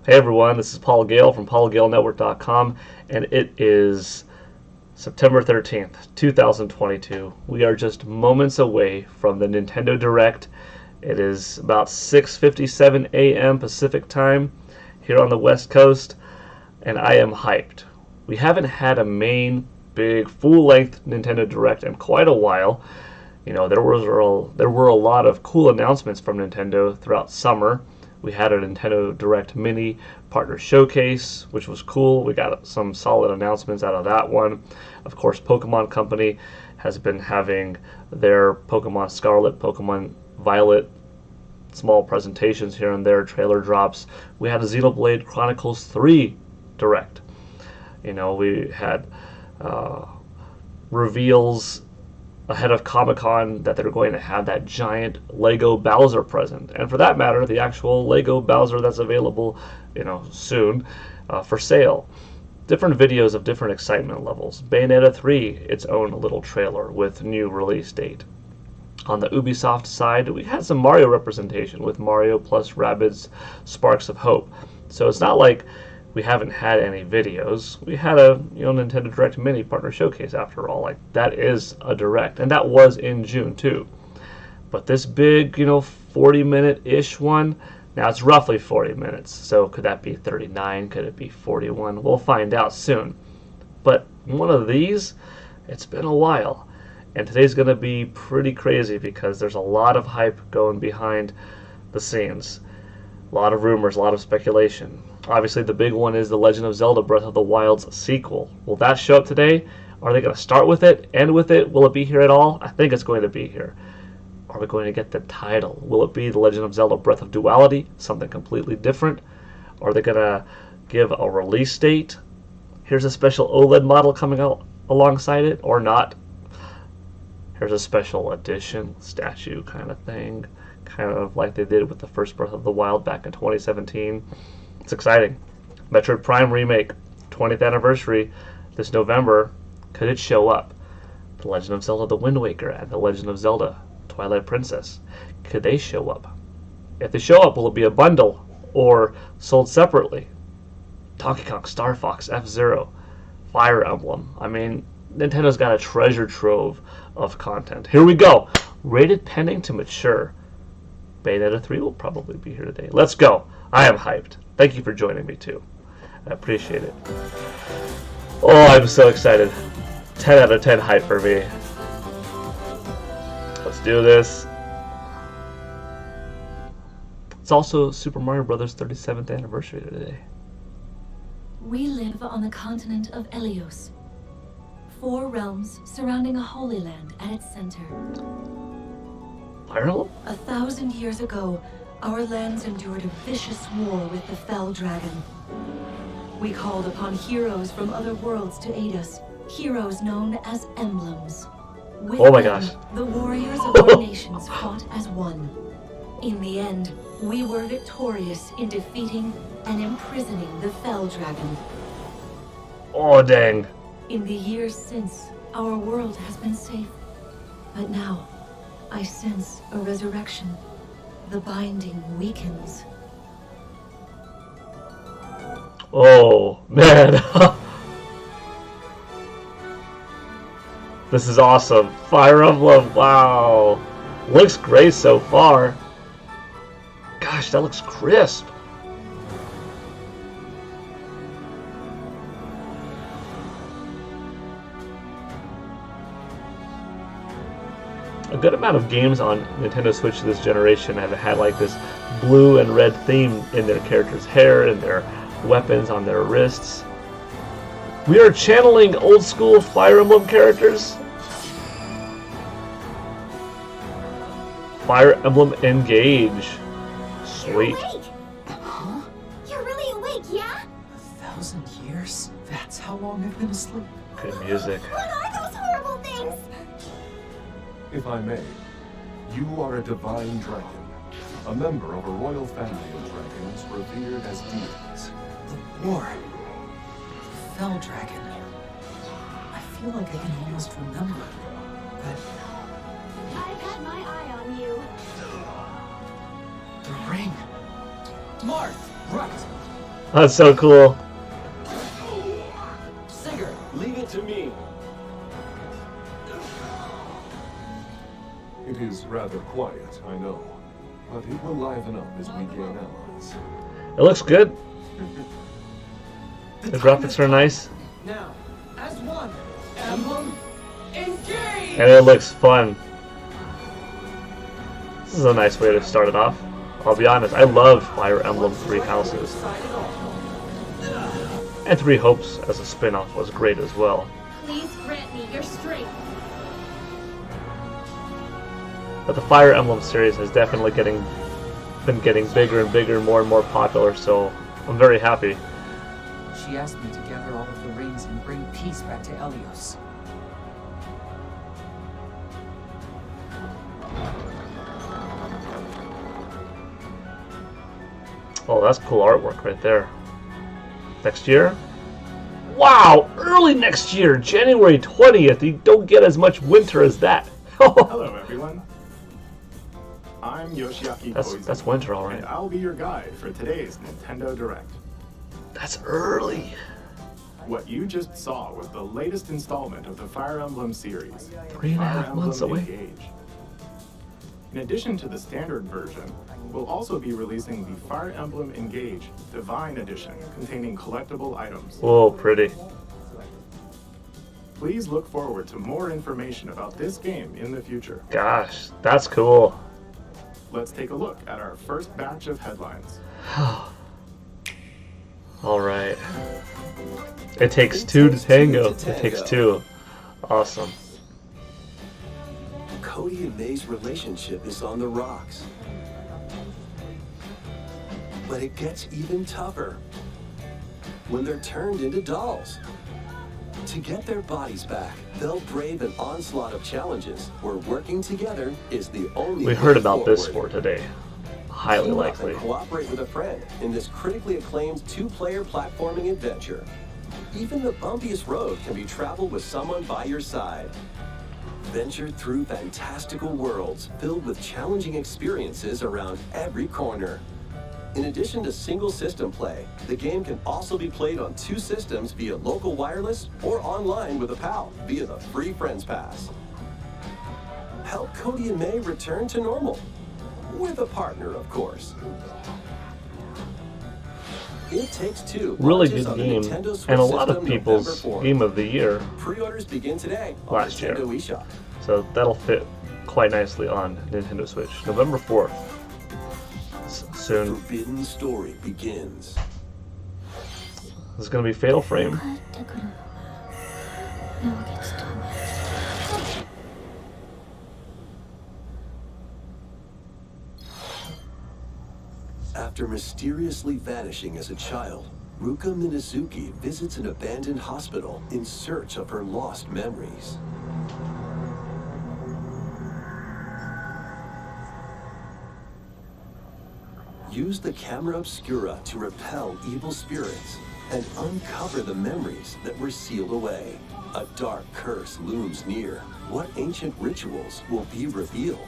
Hey everyone, this is Paul Gale from paulgalenetwork.com, and it is September 13th, 2022. We are just moments away from the Nintendo Direct. It is about 6:57 a.m. Pacific time here on the West Coast, and I am hyped. We haven't had a main, big, full-length Nintendo Direct in quite a while. You know, there were a lot of cool announcements from Nintendo throughout summer. We had a Nintendo Direct Mini Partner Showcase, which was cool. We got some solid announcements out of that one. Of course, Pokemon Company has been having their Pokemon Scarlet, Pokemon Violet, small presentations here and there, trailer drops. We had a Xenoblade Chronicles 3 Direct. You know, we had reveals ahead of Comic-Con that they're going to have that giant Lego Bowser present, and for that matter, the actual Lego Bowser that's available, you know, soon for sale. Different videos of different excitement levels. Bayonetta 3, its own little trailer with new release date. On the Ubisoft side, we had some Mario representation with Mario plus Rabbids Sparks of Hope. So it's not like we haven't had any videos. We had a Nintendo Direct Mini Partner Showcase after all. Like, that is a Direct, and that was in June too. But this big, 40-minute-ish one, now it's roughly 40 minutes. So could that be 39? Could it be 41? We'll find out soon. But one of these, it's been a while. And today's going to be pretty crazy because there's a lot of hype going behind the scenes. A lot of rumors, a lot of speculation. Obviously, the big one is The Legend of Zelda Breath of the Wild's sequel. Will that show up today? Are they going to start with it, end with it? Will it be here at all? I think it's going to be here. Are we going to get the title? Will it be The Legend of Zelda Breath of Duality? Something completely different? Are they going to give a release date? Here's a special OLED model coming out alongside it, or not? Here's a special edition statue kind of thing. Kind of like they did with the first Breath of the Wild back in 2017. It's exciting. Metroid Prime Remake, 20th anniversary this November. Could it show up? The Legend of Zelda The Wind Waker and The Legend of Zelda Twilight Princess. Could they show up? If they show up, will it be a bundle or sold separately? Donkey Kong, Star Fox, F-Zero, Fire Emblem. I mean, Nintendo's got a treasure trove of content. Here we go. Rated pending to mature. Bayonetta 3 will probably be here today. Let's go. I am hyped. Thank you for joining me too. I appreciate it. Oh, I'm so excited. 10 out of 10 hype for me. Let's do this. It's also Super Mario Bros. 37th anniversary today. We live on the continent of Elios. 4 realms surrounding a holy land at its center. Fire Emblem? 1,000 years ago, our lands endured a vicious war with the Fell Dragon. We called upon heroes from other worlds to aid us, heroes known as emblems. With oh my them, gosh. The warriors of our nations fought as one. In the end, we were victorious in defeating and imprisoning the Fell Dragon. Oh, dang. In the years since, our world has been safe. But now, I sense a resurrection. The binding weakens. Oh, man. This is awesome. Fire Emblem, wow. Looks great so far. Gosh, that looks crisp. A good amount of games on Nintendo Switch this generation have had like this blue and red theme in their characters' hair and their weapons on their wrists. We are channeling old school Fire Emblem characters. Fire Emblem Engage. Sweet. You're awake! Huh? You're really awake, yeah? 1,000 years? That's how long I've been asleep. Good music. What are those horrible things? If I may, you are a divine dragon, a member of a royal family of dragons revered as deities. The war. The Fell Dragon. I feel like I can almost remember, but I've had my eye on you. the ring. Marth! Right. That's so cool. Singer, Leave it to me. It is rather quiet, I know, but it will liven up as we gain allies. It looks good. The graphics are nice. now, as one, emblem, engage! And it looks fun. This is a nice way to start it off. I'll be honest, I love Fire Emblem Three Houses. And Three Hopes as a spin-off was great as well. Please grant me your strength. But the Fire Emblem series has definitely been getting bigger and bigger, more and more popular, so I'm very happy. She asked me to gather all of the rings and bring peace back to Elios. Oh, that's cool artwork right there. Next year? Wow! Early next year, January 20th. You don't get as much winter as that. Hello, everyone. I'm Yoshiaki Koizumi, That's winter, all right. and I'll be your guide for today's Nintendo Direct. That's early. What you just saw was the latest installment of the Fire Emblem series, 3.5 Fire months Emblem away. Engage. In addition to the standard version, we'll also be releasing the Fire Emblem Engage Divine Edition, containing collectible items. Whoa, pretty. Please look forward to more information about this game in the future. Gosh, that's cool. Let's take a look at our first batch of headlines. All right. It takes two to tango. It takes two. Awesome. Cody and May's relationship is on the rocks. But it gets even tougher when they're turned into dolls. To get their bodies back, they'll brave an onslaught of challenges where working together is the only We way heard about this forward. for today. Highly Team up likely. and cooperate with a friend in this critically acclaimed two-player platforming adventure. Even the bumpiest road can be traveled with someone by your side. Venture through fantastical worlds filled with challenging experiences around every corner. In addition to single system play, the game can also be played on two systems via local wireless or online with a pal via the free Friends Pass. Help Cody and May return to normal. With a partner, of course. It Takes Two. Really launches good on the game, Nintendo Switch and a lot of system people's November 4th. game of the year, Pre-orders begin today on Last year. Nintendo eShop. so that'll fit quite nicely on Nintendo Switch. November 4th. Soon. Forbidden Story begins. This is going to be Fatal Frame. After mysteriously vanishing as a child, Ruka Minazuki visits an abandoned hospital in search of her lost memories. Use the camera obscura to repel evil spirits and uncover the memories that were sealed away. A dark curse looms near. What ancient rituals will be revealed?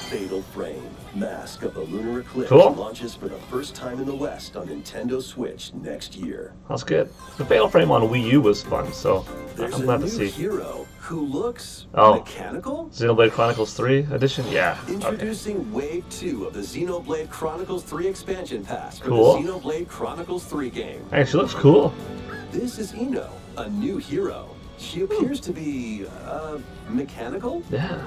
Fatal Frame, Mask of the Lunar Eclipse Cool. launches for the first time in the West on Nintendo Switch next year. That's good. The Fatal Frame on Wii U was fun, so There's I'm a glad new to see. hero who looks Oh. mechanical? Xenoblade Chronicles 3 edition? Yeah. Okay. Introducing Wave 2 of the Xenoblade Chronicles 3 expansion pass for Cool. the Xenoblade Chronicles 3 game. Actually looks cool. This is Ino, a new hero. She appears to be, mechanical? Yeah.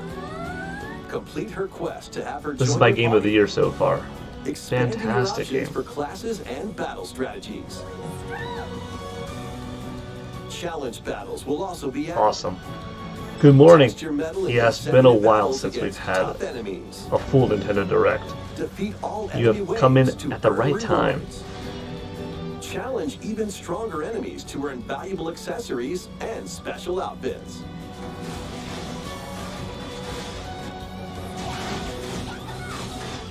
Complete her quest to have her This is join my the game of the party. year so far. Expanding your Fantastic options game. for classes and battle strategies. Challenge battles will also be added. Awesome. Good morning. Test your mettle in Yeah, it's been a consecutive while battles since we've against had tough enemies. a full Nintendo Direct. Defeat all You have enemy come in waves to at the earn right time. rewards. Challenge even stronger enemies to earn valuable accessories and special outfits.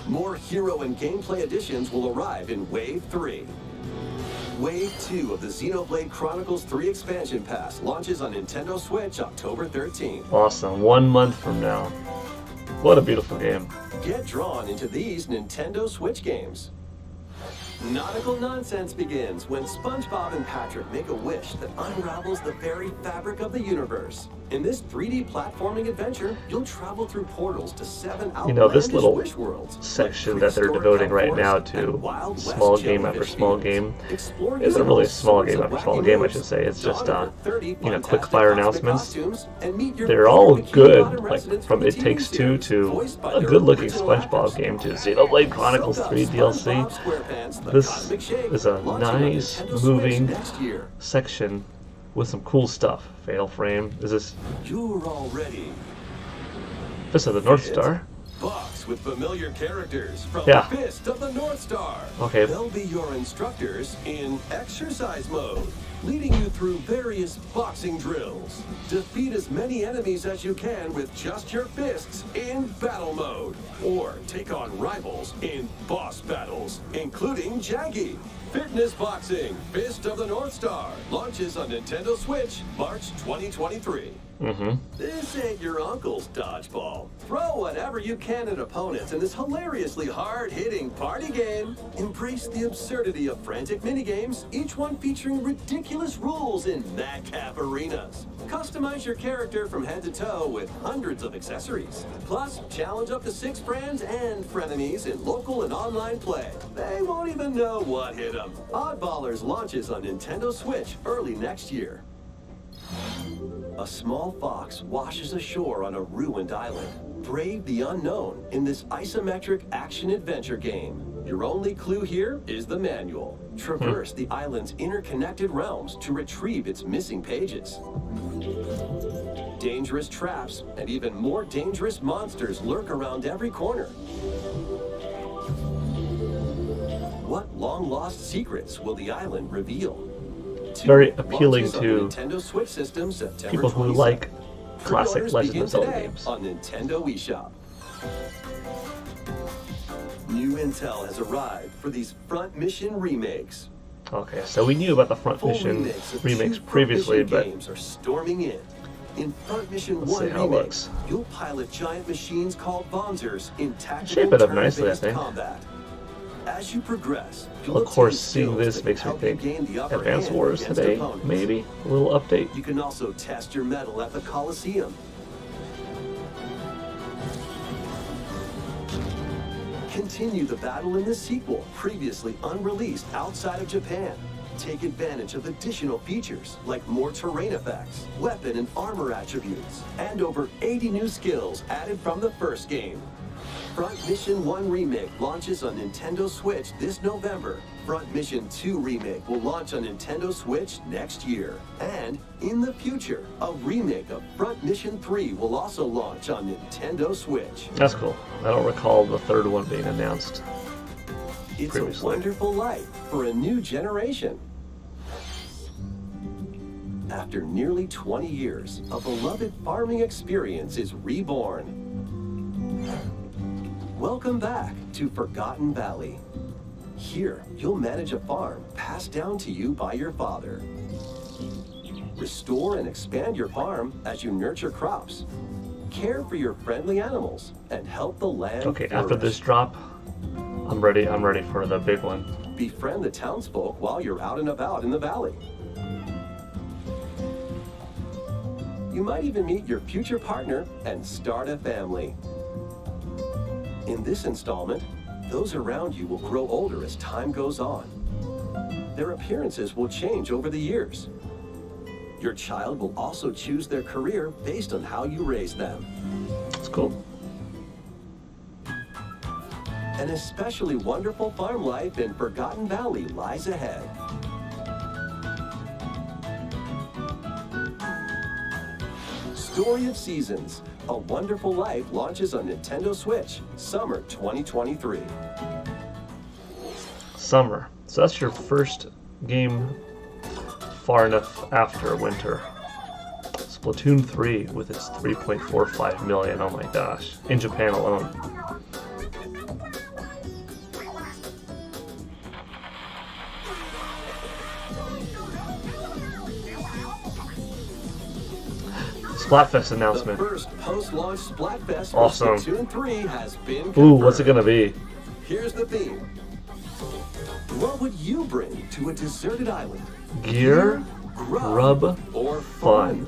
More hero and gameplay additions will arrive in Wave 3. Wave 2 of the Xenoblade Chronicles 3 expansion pass launches on Nintendo Switch October 13th. Awesome. 1 month from now. What a beautiful game. Get drawn into these Nintendo Switch games. Nautical nonsense begins when SpongeBob and Patrick make a wish that unravels the very fabric of the universe. In this 3D platforming adventure, you'll travel through portals to 7 outlandish You know, this little wish worlds, section like that they're prehistoric devoting right forests now and to Wild West small game after jellyfish small fields. game Explore isn't really a using small all game sorts after of small wacky game, I moves, should say. It's just, don over 30 you know, fantastic quick fire cosmic announcements. costumes, and meet your They're all favorite Bikini good, Bottom like residents from the It TV Takes Two series, to voiced by a their good-looking original SpongeBob actors. game to Xenoblade Chronicles Soak up 3 DLC. SpongeBob SquarePants, The This Cosmic Shake, is a launching on nice, Nintendo Switch moving next year. section with some cool stuff. Fatal Frame. Is this You're all ready. Fist of the North Star? Box with familiar characters from Yeah. Fist of the North Star. Okay. They'll be your instructors in exercise mode, leading you through various boxing drills. Defeat as many enemies as you can with just your fists in battle mode. Or take on rivals in boss battles, including Jaggy. Fitness Boxing, Fist of the North Star, launches on Nintendo Switch March 2023. This ain't your uncle's dodgeball. Throw whatever you can at opponents in this hilariously hard-hitting party game. Embrace the absurdity of frantic minigames, each one featuring ridiculous rules in madcap arenas. Customize your character from head to toe with hundreds of accessories. Plus, challenge up to 6 friends and frenemies in local and online play. They won't even know what hit them. Oddballers launches on Nintendo Switch early next year. A small fox washes ashore on a ruined island. Brave the unknown in this isometric action-adventure game. Your only clue here is the manual. Traverse the island's interconnected realms to retrieve its missing pages. Dangerous traps and even more dangerous monsters lurk around every corner. What long-lost secrets will the island reveal? Very appealing Launches on to Nintendo Switch system September people who 27th. like classic Pre-orders Legend begin of Zelda today games. on Nintendo eShop. New intel has arrived for these front mission remakes. Okay, so we knew about the Front Full Mission remakes of remakes 2 Front previously, Mission but games are storming in. In Front Mission Let's 1 see how it Remake, looks. you'll pilot giant machines called Bonzers in tactical shape it up nicely, I turn-based think. combat. As you progress, you'll of course, obtain seeing skills this that makes can me help you think gain the upper Advance hand Wars against today, opponents. maybe? A little update. You can also test your mettle at the Coliseum. Continue the battle in the sequel, previously unreleased outside of Japan. Take advantage of additional features like more terrain effects, weapon and armor attributes, and over 80 new skills added from the first game. Front Mission 1 Remake launches on Nintendo Switch this November. Front Mission 2 Remake will launch on Nintendo Switch next year. And in the future, a remake of Front Mission 3 will also launch on Nintendo Switch. That's cool. I don't recall the third one being announced. It's Previously. a wonderful life for a new generation. After nearly 20 years, a beloved farming experience is reborn. Welcome back to Forgotten Valley. Here, you'll manage a farm passed down to you by your father. Restore and expand your farm as you nurture crops, care for your friendly animals, and help the land Okay, flourish. after this drop, I'm ready for the big one. Befriend the townsfolk while you're out and about in the valley. You might even meet your future partner and start a family. In this installment, those around you will grow older as time goes on. Their appearances will change over the years. Your child will also choose their career based on how you raise them. It's cool. An especially wonderful farm life in Forgotten Valley lies ahead. Story of Seasons, A Wonderful Life launches on Nintendo Switch, summer 2023. Summer. So that's your first game far enough after winter. Splatoon 3 with its 3.45 million. Oh my gosh. In Japan alone. Splatfest The announcement. first post-launch Splatfest for Awesome. Splatoon 3 has been Ooh, confirmed. what's it gonna be? Here's the theme. What would you bring to a deserted island? Gear, grub, or fun.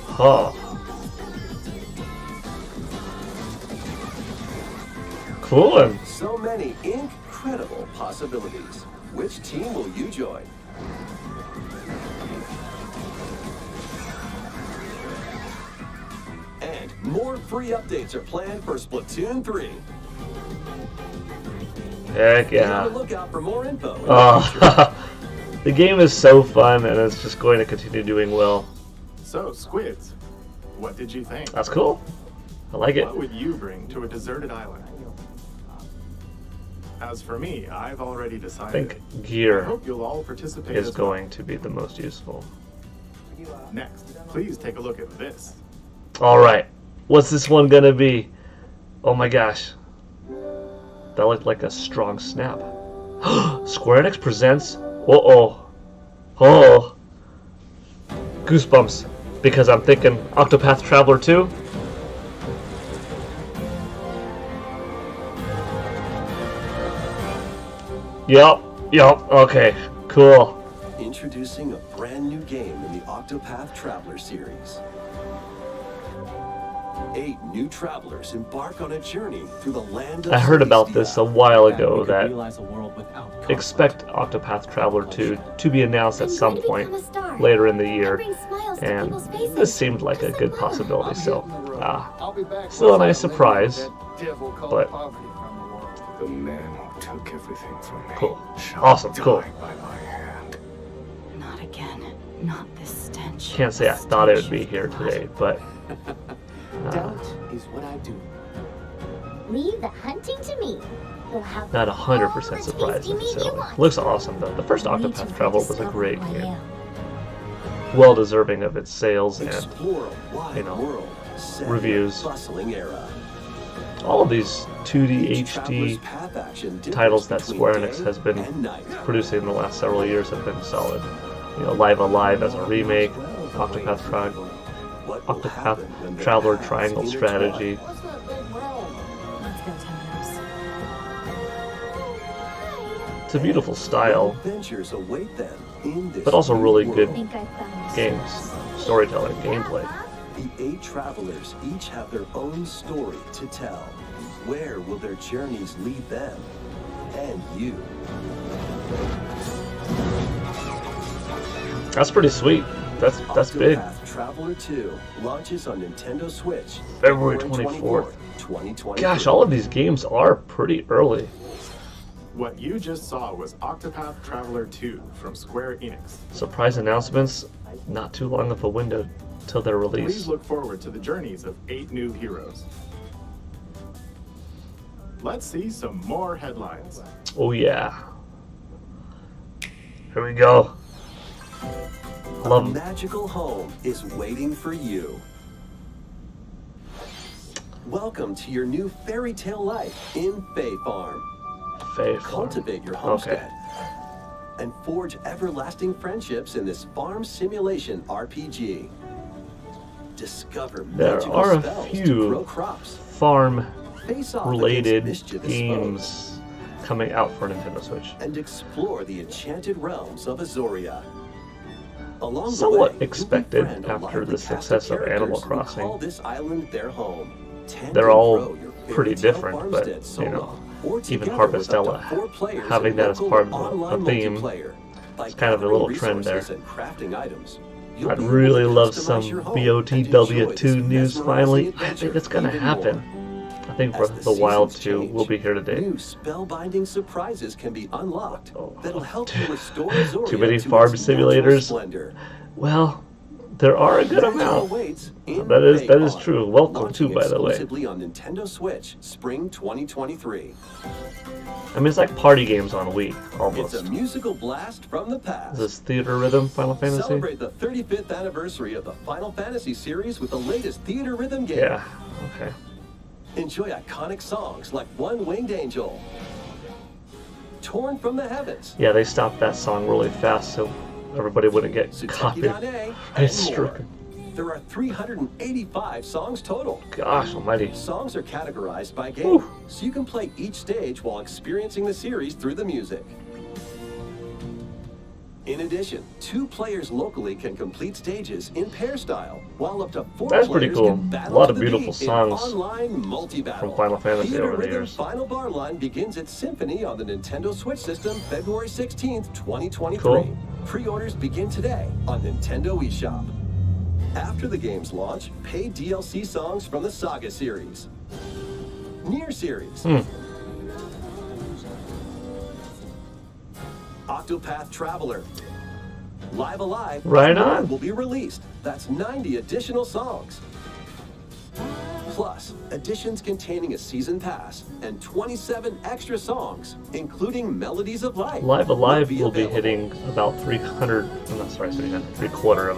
Huh. Cool one. So many incredible possibilities. Which team will you join? And more free updates are planned for Splatoon 3. Heck Be on yeah. the lookout for more info. in the future. Oh, the game is so fun and it's just going to continue doing well. So, Squids, what did you think? That's cool. I like it. What would you bring to a deserted island? As for me, I've already I decided. think I gear hope you'll all participate is as well. going to be the most useful. Next, please take a look at this. Alright, what's this one gonna be? Oh my gosh. That looked like a strong snap. Square Enix presents... Uh-oh. Oh. Goosebumps. Because I'm thinking Octopath Traveler 2. Yup, okay, cool. Introducing a brand new game in the Octopath Traveler series. 8 new travelers embark on a journey through the land of I heard about this a while ago We could that realize a world without conflict. expect Octopath Traveler 2 to be announced at I'm some going to point become a star. later in the I'll year, bring smiles to and people's faces. this seemed like a good possibility, so I'll be back still a once nice I eliminate surprise, that devil called but poverty from the world. The man who took everything from me. cool. shall Awesome, cool. die by my hand. Not again. Not this stench. Can't say I thought it would be here today, but Doubt is what I do. Leave the hunting to me. You'll have not all 100% the surprised tasty meat you necessarily. want. Looks awesome though. The first I need to Octopath Traveler was a rediscover great who I game. am. Well deserving of its sales and Explore a wide you know, world set in a reviews. bustling era. all of these 2D Each HD traveler's path action differs titles that between Square day Enix has been and night. producing in the last several years have been solid. You know, Live Alive as a remake, Octopath What will happen when their Traveler paths Triangle intertwine? Strategy. What's that big round? Let's go, Thanos. It's a beautiful style, Adventures await them in this but also new really world. good I think I found a games, source. storytelling, gameplay. The 8 travelers each have their own story to tell. Where will their journeys lead them and you? That's pretty sweet. That's big. Octopath Traveler 2 launches on Nintendo Switch February February 24th. 2020. Gosh, all of these games are pretty early. What you just saw was Octopath Traveler 2 from Square Enix. Surprise announcements, not too long of a window till their Please release. look forward to the journeys of 8 new heroes. Let's see some more headlines. Oh yeah. Here we go. A Love 'em. magical home is waiting for you. Welcome to your new fairy tale life in Fae Farm. Fae Farm. Cultivate your homestead and forge everlasting friendships in this farm simulation RPG. Discover There magical are a spells few to grow crops. farm Face off related against mischievous games coming out for Nintendo Switch. foes and explore the enchanted realms of Azoria. Along the Somewhat way, you'll expected befriend a after lively the cast of success of Animal characters who Crossing. call this island their home. Tend They're and all grow your pretty fairy tale different, but, farmstead you solo, know, or even together with up to Harvestella 4 players having in that as local part of online the theme, multiplayer. By it's kind of a gathering little trend there. resources and crafting items, you'll I'd be able really to love customize some your home and enjoy BOTW2 this news mesmerizing finally. I adventure think it's gonna even happen. more. I think As Breath of the Wild seasons 2 change, will be here today. New spellbinding surprises can be unlocked Oh. that'll help you restore Azoria Too many to farm its natural simulators? splendor. Well, there are a good Magic amount. awaits in That is Fae true. Welcome launching to, by the way. exclusively on Nintendo Switch, spring 2023. I mean, it's like party games on Wii, It's almost. a musical blast from the past. Is this Theater Rhythm Final Fantasy? Celebrate the 35th anniversary of the Final Fantasy series with the latest Theater Rhythm game. Yeah, okay. Enjoy iconic songs like One Winged Angel, Torn from the Heavens, Yeah, they stopped that song really fast so everybody wouldn't get Tsuteki copied. Dane, It's and true. more. There are 385 songs total. Gosh almighty. Songs are categorized by game, so you can play each stage while experiencing the series through the music. In addition, 2 players locally can complete stages in pair style, while up to 4 That's players pretty cool. can A battle lot to of the beautiful beat in songs online multi-battle. from Final Fantasy Theater over the Rhythm years. Final Bar Line begins its Symphony on the Nintendo Switch system February 16th, 2023. Cool. Pre-orders begin today on Nintendo eShop. After the game's launch, paid DLC songs from the Saga series, Nier series, Octopath Traveler, Live Alive, Right on. will be released. That's 90 additional songs. Plus, editions containing a season pass and 27 extra songs, including Melodies of Life. Live Alive will be available. hitting about 300, I'm not sorry, 3/4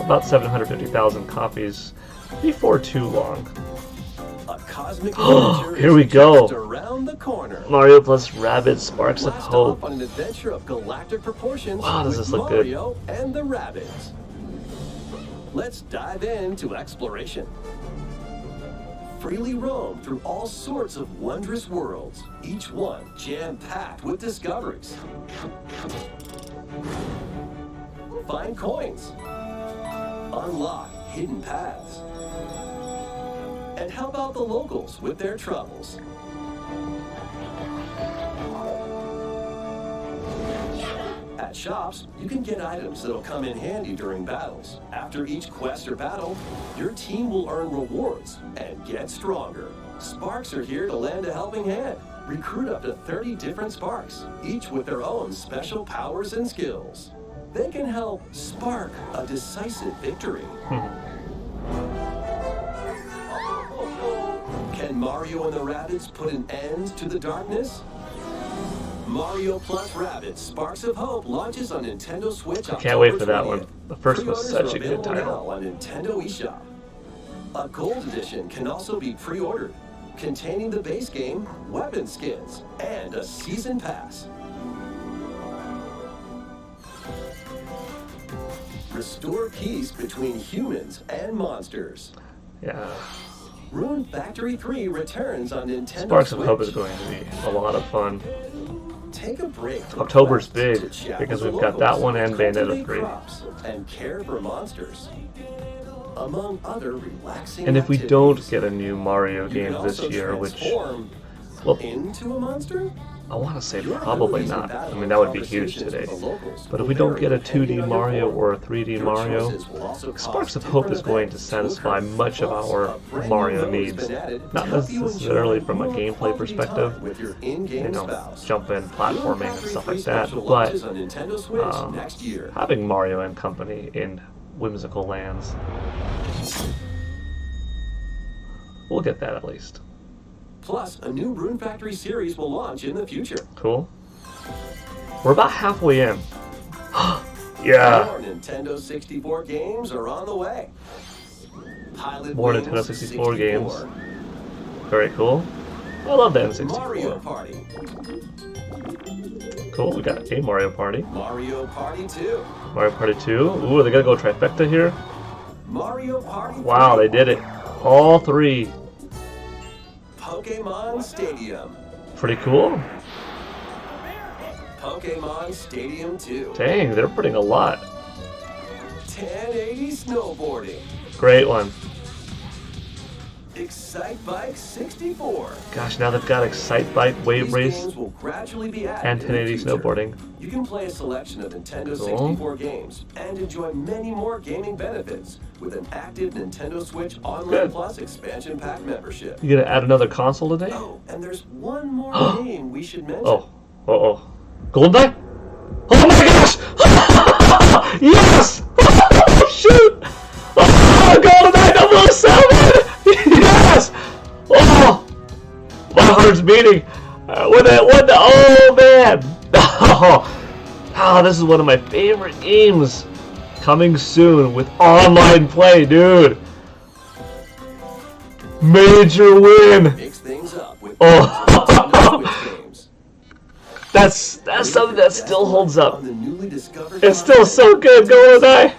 about 750,000 copies before too long. A cosmic adventure Here we is go. just around the corner. Mario plus Rabbids Sparks of Blast Hope. off on an adventure of galactic proportions Wow, does with this look good. Mario and the Rabbids. Let's dive into exploration. Freely roam through all sorts of wondrous worlds, each one jam-packed with discoveries. Find coins, unlock hidden paths, and help out the locals with their troubles. At shops, you can get items that'll come in handy during battles. After each quest or battle, your team will earn rewards and get stronger. Sparks are here to lend a helping hand. Recruit up to 30 different Sparks, each with their own special powers and skills. They can help spark a decisive victory. Can Mario and the Rabbids put an end to the darkness? Mario plus Rabbids Sparks of Hope launches on Nintendo Switch. I can't wait for that October one. 20th. The first was Pre-orders such are a good available title. now on Nintendo eShop. A gold edition can also be pre-ordered, containing the base game, weapon skins, and a season pass. Restore peace between humans and monsters. Yeah. Rune Factory 3 returns on Nintendo Sparks of Switch. Hope is going to be a lot of fun. Take a break from October's quests big, to chat because with we've the got that locals, one and Bayonetta cultivate 3. crops, and care for monsters, among other relaxing And if we activities. don't get a new Mario You game can this also year, which, transform well, into a monster. I want to say Your probably abilities not. and I battle mean, that would be huge conversations today. with the locals But if will we don't vary get a depending 2D on your Mario form. or a 3D Your Mario, choices will also cause Sparks of Hope is different going to events satisfy occur. much of Plus, our a brand new Mario mode has needs. been added to Not help you necessarily enjoy from a more gameplay quality perspective, time with your in-game you know, spouse. jumping, platforming, and Factory stuff 3 like that, special but launches on Nintendo Switch next year. having Mario and company in whimsical lands, we'll get that at least. Plus, a new Rune Factory series will launch in the future. Cool. We're about halfway in. Yeah. More Nintendo 64 games are on the way. Pilot More Wings Nintendo 64 games. Very cool. I love the Mario N64. Party. Cool, we got a Mario Party. Mario Party 2. Mario Party 2. Ooh, they gotta go trifecta here. Mario Party 3. Wow, they did it. All three. Pokemon Stadium. Pretty cool. Pokemon Stadium 2. Dang, they're putting a lot. 1080 snowboarding. Great one. Excite Bike 64. Gosh, now they've got Excite Bike, Wave These Race, games will gradually be added and in the 1080 future. snowboarding. You can play a selection of Nintendo Cool. 64 games and enjoy many more gaming benefits with an active Nintendo Switch Online Good. Plus expansion pack membership. You gonna add another console today? Oh, and there's one more game we should mention. Oh, uh-oh. Goldeneye? Oh my gosh! Yes! Oh, shoot! Oh, Goldeneye 007! Yes! Oh! My heart's beating. What the, oh man! Oh, this is one of my favorite games. Coming soon with online play, dude. Major win! Mix things up with Oh. Nintendo Switch games. That's something that still holds up. On the newly discovered It's still so good, GoldenEye.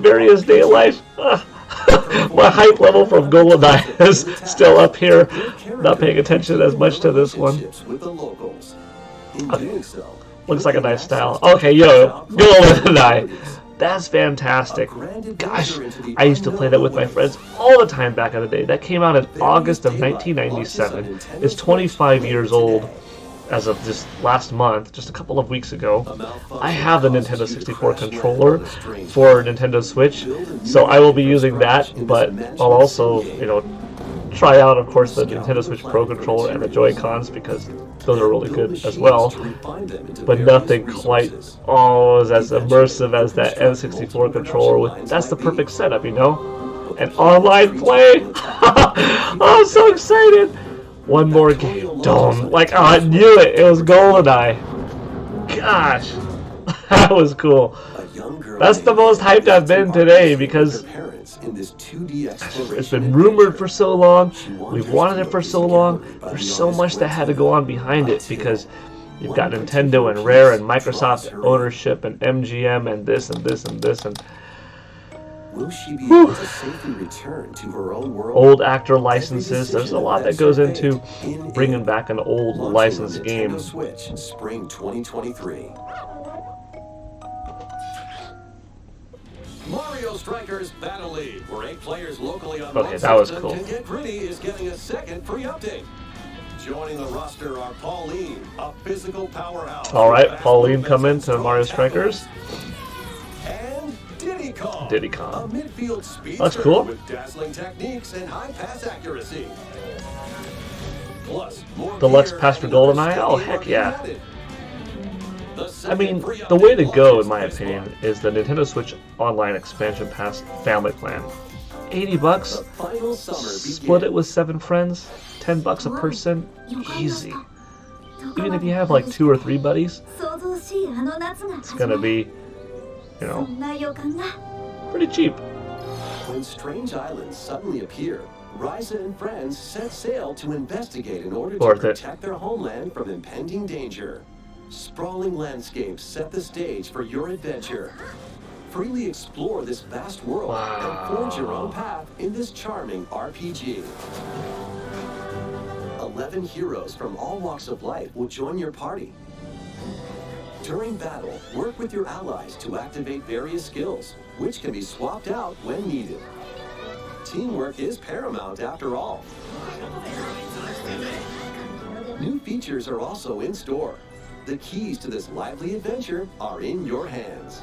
Various Day of Life. My hype level from GoldenEye is still up here. Not paying attention as much to this one. Looks like a nice style. Okay, yo, GoldenEye. That's fantastic. Gosh, I used to play that with my friends all the time back in the day. That came out in August of 1997. It's 25 years old as of this last month, just a couple of weeks ago. I have the Nintendo 64 controller for Nintendo Switch, so I will be using that, but I'll also, you know, try out, of course, the Nintendo Switch Pro controller and the Joy-Cons, because those are really good as well, but nothing quite as immersive as that N64 controller. That's the perfect setup, you know? And online play! Oh, I'm so excited! One more game. Don't. Like, oh, I knew it! It was GoldenEye. Gosh! That was cool. That's the most hyped I've been today, because it's been rumored for so long, we've wanted it for so long, there's so much that had to go on behind it, because you've got Nintendo and Rare and Microsoft ownership and MGM and this and this and this and will she be able to safely return to her own world? Old actor licenses, there's a lot that goes into bringing back an old licensed game. Switch, Spring 2023. Mario Strikers Battle League, where 8 players locally on Okay, that was cool. Can get gritty, is getting a second free update. Joining the roster are Pauline, a physical powerhouse. All right, Pauline coming to Mario Strikers. And Diddy Kong, Diddy Kong. a midfield speedster That's cool. with dazzling techniques and high pass accuracy. Plus, more Deluxe gear pass for and other GoldenEye? steady Oh, work heck being yeah. added. I mean, the way to go, in my opinion, is the Nintendo Switch Online Expansion Pass Family Plan. $80, split it with 7 friends, $10 a person, easy. Even if you have like 2 or 3 buddies, it's gonna be, you know, pretty cheap. When strange islands suddenly appear, Ryza and friends set sail to investigate in order to Worth it. protect their homeland from impending danger. Sprawling landscapes set the stage for your adventure. Freely explore this vast world and forge your own path in this charming RPG. 11 heroes from all walks of life will join your party. During battle, work with your allies to activate various skills, which can be swapped out when needed. Teamwork is paramount after all. New features are also in store. The keys to this lively adventure are in your hands.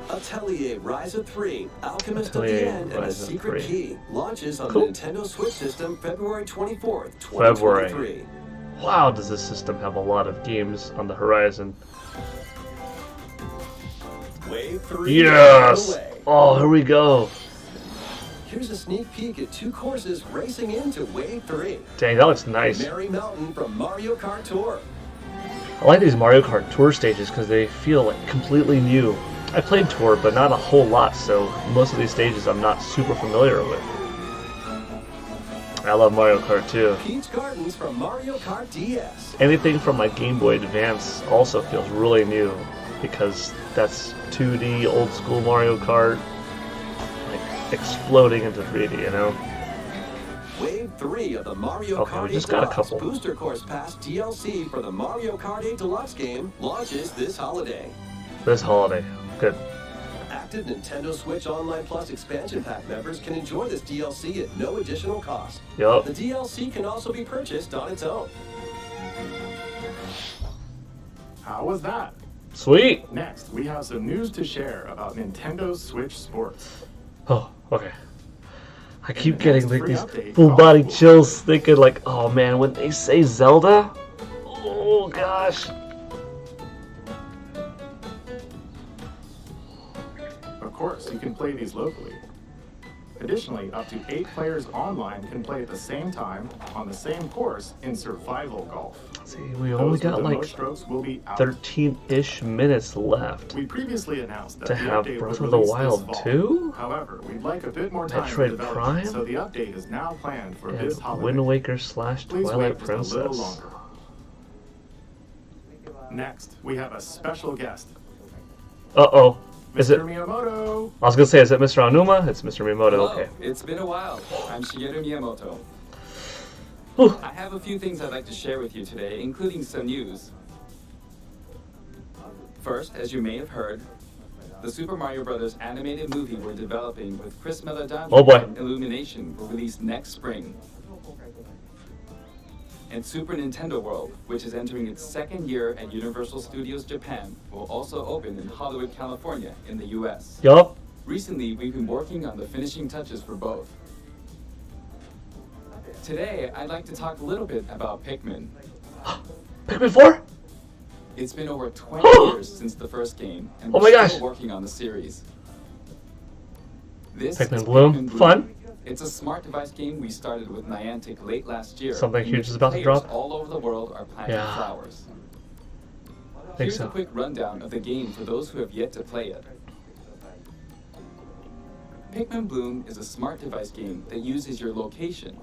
Atelier Ryza 3, Alchemist of the Atelier End, and a Ryza Secret 3. Key launches on Cool. the Nintendo Switch system February 24th, 2023. Wow, does this system have a lot of games on the horizon. Wave 3 Yes! is underway. Oh, here we go. Here's a sneak peek at 2 courses racing into Wave 3. Dang, that looks nice. Merry Mountain from Mario Kart Tour. I like these Mario Kart Tour stages because they feel like completely new. I played Tour, but not a whole lot, so most of these stages I'm not super familiar with. I love Mario Kart too. Peach Gardens from Mario Kart DS. Anything from my Game Boy Advance also feels really new because that's 2D old school Mario Kart, like exploding into 3D, you know? Wave 3 of the Mario Okay, Kart we 8 just got a Deluxe couple. Booster Course Pass DLC for the Mario Kart 8 Deluxe game launches this holiday. This holiday. Good. Active Nintendo Switch Online Plus expansion pack members can enjoy this DLC at no additional cost. Yup. The DLC can also be purchased on its own. How was that? Sweet! Next, we have some news to share about Nintendo Switch Sports. Oh, okay. I keep getting like these full body chills thinking like, oh man, when they say Zelda, oh gosh. Of course, you can play these locally. Additionally, up to 8 players online can play at the same time on the same course in survival golf. See, we only Those with got the like most strokes will be out. 13-ish minutes left We previously announced that to the have update Breath would of the release this Wild fall. 2? However, we'd like a bit more time Metroid for development, Prime? so the update is now planned for this And holiday. Wind Waker / Please Twilight wait just a little Princess. longer. Next, we have a special guest. Uh-oh. Is it? Mr. Miyamoto. I was gonna say, is it Mr. Aonuma? It's Mr. Miyamoto. Hello, Okay. it's been a while. I'm Shigeru Miyamoto. Whew. I have a few things I'd like to share with you today, including some news. First, as you may have heard, the Super Mario Bros. Animated movie we're developing with Chris Meledandri Oh boy. and Illumination will release next spring. And Super Nintendo World, which is entering its second year at Universal Studios Japan, will also open in Hollywood, California, in the US. Yup. Recently, we've been working on the finishing touches for both. Today, I'd like to talk a little bit about Pikmin. Pikmin 4? It's been over 20 years since the first game, and Oh we're my still gosh. working on the series. This Pikmin is Bloom. Pikmin Bloom. Fun. It's a smart device game we started with Niantic late last year. Something in huge which is about to players drop? all over the world are planting Yeah. flowers. Think Here's so. a quick rundown of the game for those who have yet to play it. Pikmin Bloom is a smart device game that uses your location.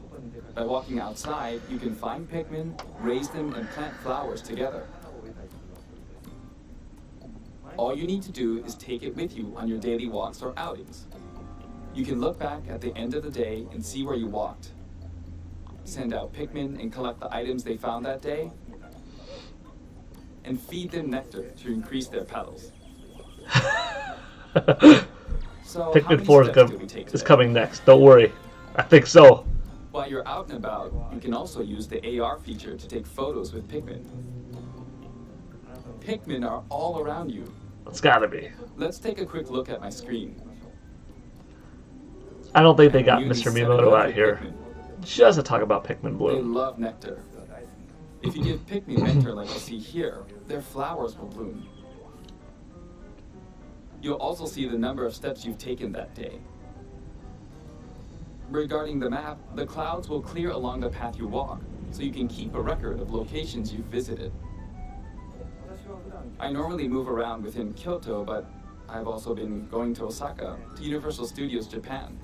By walking outside, you can find Pikmin, raise them, and plant flowers together. All you need to do is take it with you on your daily walks or outings. You can look back at the end of the day and see where you walked. Send out Pikmin and collect the items they found that day. And feed them nectar to increase their petals. So, how Pikmin many 4 is, steps did we take is today? coming next. Don't worry. I think so. While you're out and about, you can also use the AR feature to take photos with Pikmin. Pikmin are all around you. It's gotta be. Let's take a quick look at my screen. I don't think they got Nearly Mr. 700 Miyamoto out here Pikmin. just to talk about Pikmin They Bloom. love nectar. If you give Pikmin nectar like you see here, their flowers will bloom. You'll also see the number of steps you've taken that day. Regarding the map, the clouds will clear along the path you walk, so you can keep a record of locations you've visited. I normally move around within Kyoto, but I've also been going to Osaka, to Universal Studios Japan.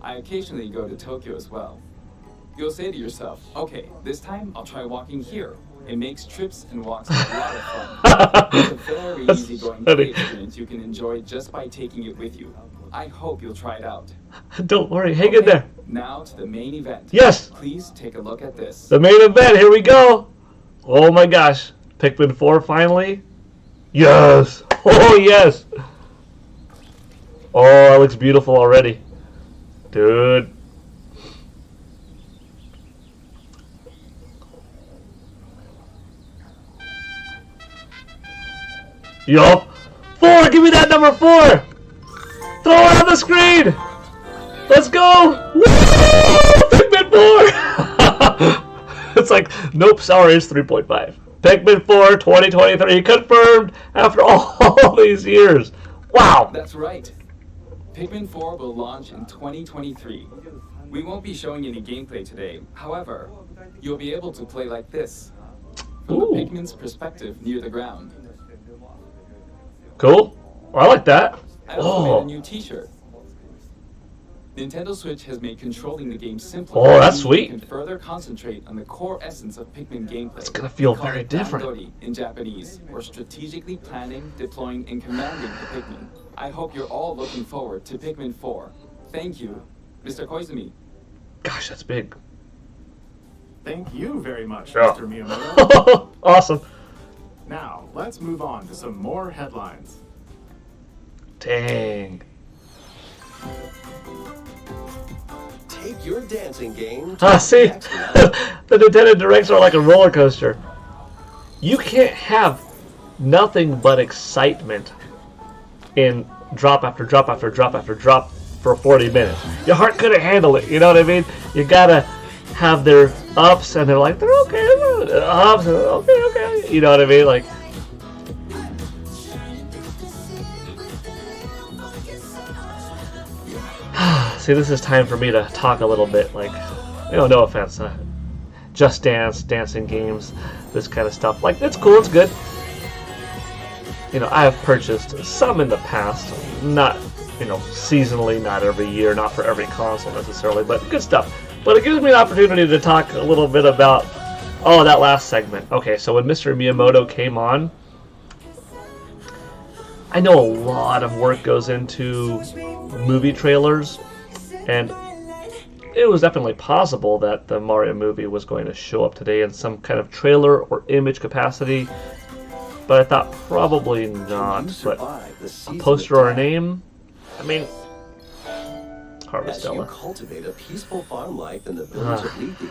I occasionally go to Tokyo as well. You'll say to yourself, okay, this time I'll try walking here. It makes trips and walks a lot of fun. It's a very That's easygoing funny. play experience you can enjoy just by taking it with you. I hope you'll try it out. Don't worry. Hang in there. Now to the main event. Yes. Please take a look at this. The main event. Here we go. Oh my gosh. Pikmin 4 finally. Yes. Oh yes. Oh, it looks beautiful already. Dude. Yup. 4! Give me that number 4! Throw it on the screen! Let's go! Woo! Pikmin 4! It's like, nope, sorry, it's 3.5. Pikmin 4 2023 confirmed after all these years. Wow! That's right. Pikmin 4 will launch in 2023. We won't be showing any gameplay today. However, you'll be able to play like this, from the Ooh. Pikmin's perspective near the ground. Cool. I like that. I also made Oh, a new t-shirt. Nintendo Switch has made controlling the game simpler. Oh, that's so sweet. You can further concentrate on the core essence of Pikmin gameplay. It's gonna feel We call very it different. Bandori in Japanese, or strategically planning, deploying, and commanding the Pikmin. I hope you're all looking forward to Pikmin 4. Thank you, Mr. Koizumi. gosh, that's big. Thank you very much, Yeah. Mr. Miyamoto. Awesome. Now, let's move on to some more headlines. Dang. Take your dancing game to See? the next level. The Nintendo Directs are like a roller coaster. You can't have nothing but excitement in drop after drop after drop after drop for 40 minutes. Your heart couldn't handle it, you know what I mean? You gotta have their ups and they're like, they're okay, ups, and okay, you know what I mean? Like, see, this is time for me to talk a little bit, like, you know, no offense, Just Dance, dancing games, this kind of stuff. Like, it's cool, it's good. You know, I have purchased some in the past, not, you know, seasonally, not every year, not for every console necessarily, but good stuff. But it gives me an opportunity to talk a little bit about, oh, that last segment. Okay, so when Mr. Miyamoto came on, I know a lot of work goes into movie trailers, and it was definitely possible that the Mario movie was going to show up today in some kind of trailer or image capacity, but I thought probably not. But a poster or a name? I mean, Harvestella. Cultivate a peaceful farm life in the village of Lethe.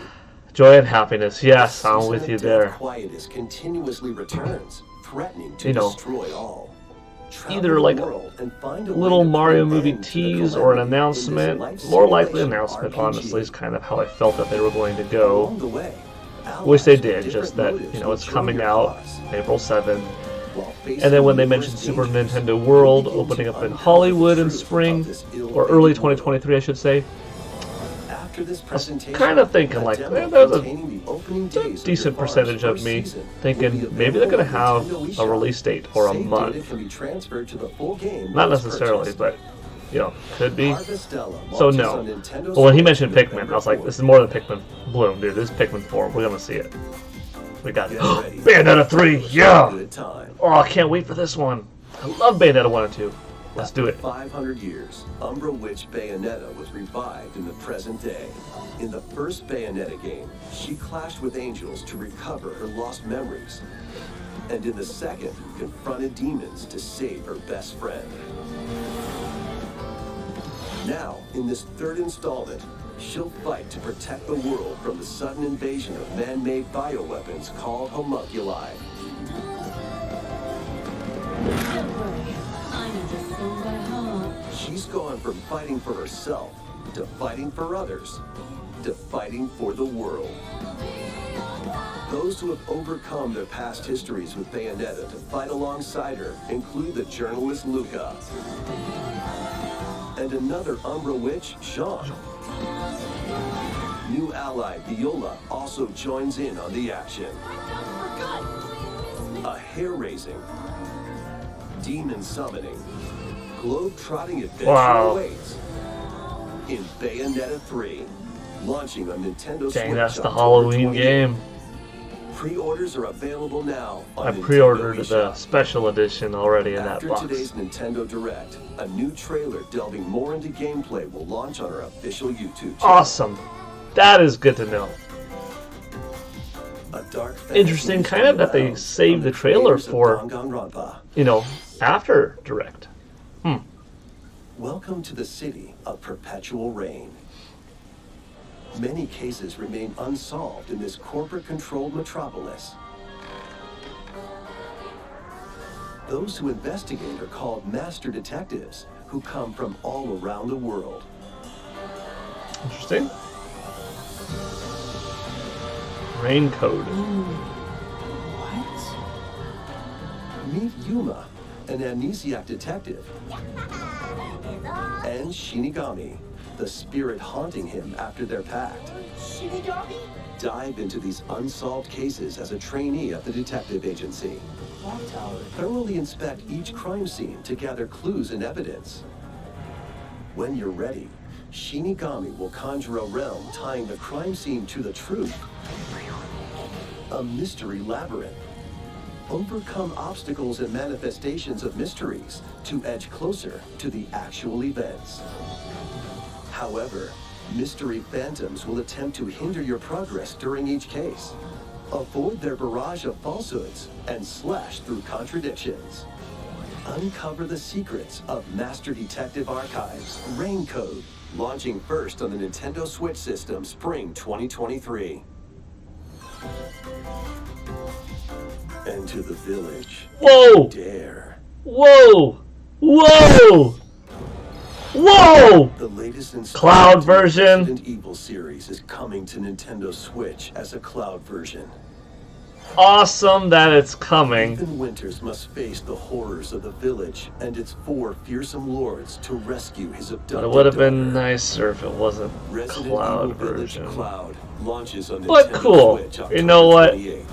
Joy and happiness, yes, I'm with you there. Quietus continuously returns, threatening to destroy all. Either like a little Mario movie tease or an announcement. More likely announcement, honestly, is kind of how I felt that they were going to go. Which they did, just that, it's coming out April 7th. And then when they mentioned Super Nintendo World opening up in Hollywood in spring, or early 2023, I should say, I was kind of thinking, like, there was a decent percentage of me thinking maybe they're going to have a release date or a month. Not necessarily, but, could be. So, no. But when he mentioned Pikmin, I was like, this is more than Pikmin Bloom, dude. This is Pikmin 4. We're going to see it. We got it. Bayonetta 3, yeah! Oh, I can't wait for this one. I love Bayonetta 1 and 2. Let's do it. 500 years, Umbra Witch Bayonetta was revived in the present day. In the first Bayonetta game, she clashed with angels to recover her lost memories. And in the second, confronted demons to save her best friend. Now, in this third installment, she'll fight to protect the world from the sudden invasion of man-made bioweapons called homunculi. She's gone from fighting for herself, to fighting for others, to fighting for the world. Those who have overcome their past histories with Bayonetta to fight alongside her include the journalist Luca, and another Umbra witch, Sean. New ally Viola also joins in on the action. A hair-raising, demon summoning, globe-trotting adventure awaits in Bayonetta 3, launching on Nintendo Switch. Dang, that's the Halloween game. Pre-orders are available now on I pre-ordered the special edition already in that box. After today's Nintendo Direct, a new trailer delving more into gameplay will launch on our official YouTube channel. Awesome. That is good to know. A dark interesting kind of that they saved the trailer for, after Direct. Welcome to the city of perpetual rain. Many cases remain unsolved in this corporate-controlled metropolis. Those who investigate are called master detectives, who come from all around the world. Interesting. Rain code. What? Meet Yuma, an amnesiac detective, and Shinigami, the spirit haunting him after their pact. Shinigami? Dive into these unsolved cases as a trainee at the detective agency. Thoroughly inspect each crime scene to gather clues and evidence. When you're ready, Shinigami will conjure a realm tying the crime scene to the truth. A mystery labyrinth. Overcome obstacles and manifestations of mysteries to edge closer to the actual events. However, mystery phantoms will attempt to hinder your progress during each case. Avoid their barrage of falsehoods and slash through contradictions. Uncover the secrets of Master Detective Archives Rain Code, launching first on the Nintendo Switch system spring 2023. Enter the village. Whoa! Dare. Whoa! Whoa! Whoa! The latest cloud version. Resident Evil series is coming to Nintendo Switch as a cloud version. Awesome that it's coming. Even Winters must face the horrors of the village and its 4 fearsome lords to rescue his abducted But it would have been daughter. nicer if it wasn't Resident cloud Evil Village version. Cloud launches on But Nintendo cool. Switch You know what? 28th.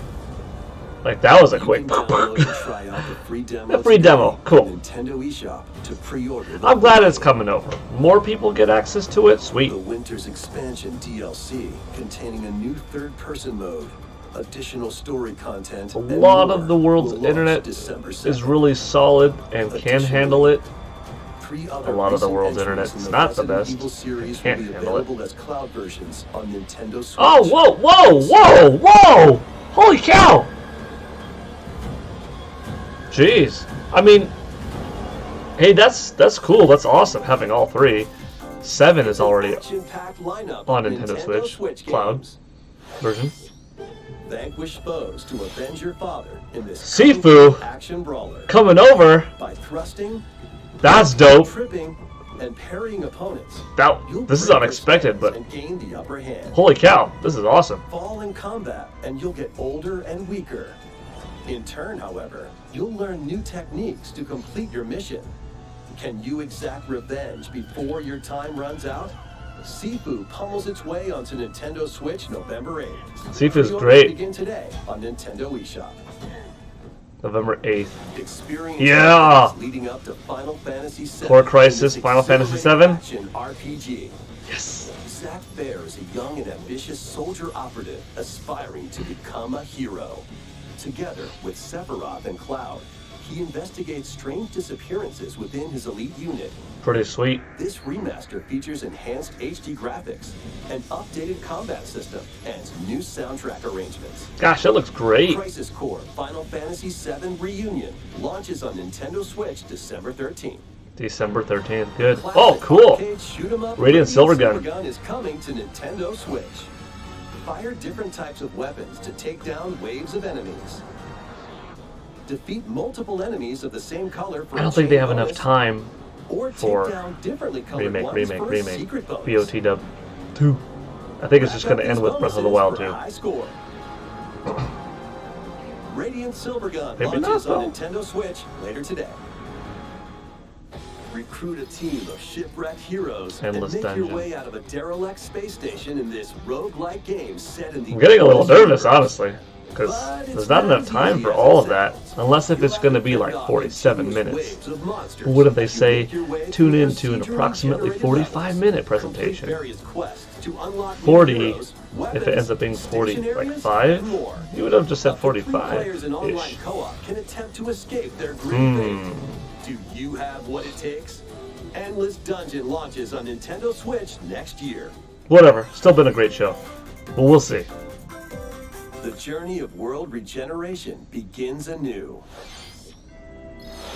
Like, that was a quick... You can download and try out the free demo A free today demo. Cool. on Nintendo eShop to pre-order. I'm glad it's coming over. More people get access to it. Sweet. The Winter's Expansion DLC, containing a new third-person mode, Additional story content. A and lot more of the world's will launch internet December is 7th. really solid and can Additionally, handle it. 3 A other lot of the recent world's entries internet in is the not the Resident best. Evil series Can't will be handle it. available as cloud versions on Nintendo Switch. Oh, whoa! Holy cow! Jeez. I mean, hey, that's cool. That's awesome having all 3. 7 is already Action-packed lineup on of Nintendo Nintendo Switch Cloud games. version. Vanquish foes to avenge your father in this Sifu action brawler coming over. by thrusting, That's dope. tripping, and parrying opponents. You'll This is break their unexpected, spells but and gain the upper hand. holy cow, this is awesome. Fall in combat, and you'll get older and weaker. In turn, however, you'll learn new techniques to complete your mission. Can you exact revenge before your time runs out? Sifu pummels its way onto Nintendo Switch November 8th. Sifu's Pre-orders great. Begin today on Nintendo eShop. November 8th. Experience Yeah! events leading up to Final Fantasy VII. Core Crisis, in this Final Fantasy exhilarating VII. Action RPG. Yes. Zack Fair is a young and ambitious soldier operative aspiring to become a hero. Together with Sephiroth and Cloud, he investigates strange disappearances within his elite unit. Pretty sweet. This remaster features enhanced HD graphics, an updated combat system, and new soundtrack arrangements. Gosh, that looks great. Crisis Core Final Fantasy VII Reunion launches on Nintendo Switch December 13th. December 13th. Good. Classic Oh, cool. arcade shoot 'em up Radiant Silvergun. Silvergun is coming to Nintendo Switch. Fire different types of weapons to take down waves of enemies. Defeat multiple enemies of the same color for I a don't think they chain have enough bonus, time or for take down differently colored remake, ones for a secret bonus. BOT dub 2. I think it's just going to end with Breath of the Wild 2. High score. Radiant Silvergun Maybe launches not, on Nintendo Switch later today. Recruit a team of shipwrecked heroes Endless and make dungeon. your way out of a derelict space station in this roguelike game set in the I'm getting a little Endless nervous, universe. honestly, because there's not enough time for all of that, unless if it's going to be like 47 minutes. But what if they say, tune in to an approximately 45-minute presentation? 40, if it ends up being 45, you would have just said 45-ish. Can attempt to escape their grim fate. Do you have what it takes? Endless Dungeon launches on Nintendo Switch next year. Whatever, still been a great show. But we'll see. The journey of world regeneration begins anew.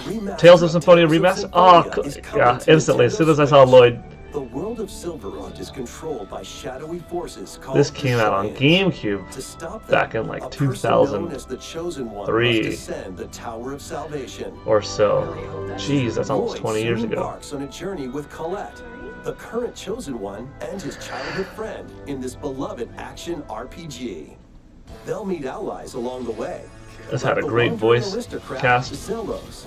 Remastered Tales of Symphonia Tales of Remastered? Symphonia Oh, is coming yeah, to instantly, as Nintendo soon as I saw Switch. Lloyd. The world of Silverrun is controlled by shadowy forces called This came out on Giants. GameCube To stop them, back in like a person known as the Chosen One 2003 must descend the Tower of Salvation. or so. Jeez, that's almost Lloyd 20 years soon ago. embarks on a journey with Colette, the current Chosen One, and his childhood friend in this beloved action RPG. They'll meet allies along the way. This like had a the great wandering voice aristocrat cast. Zelos,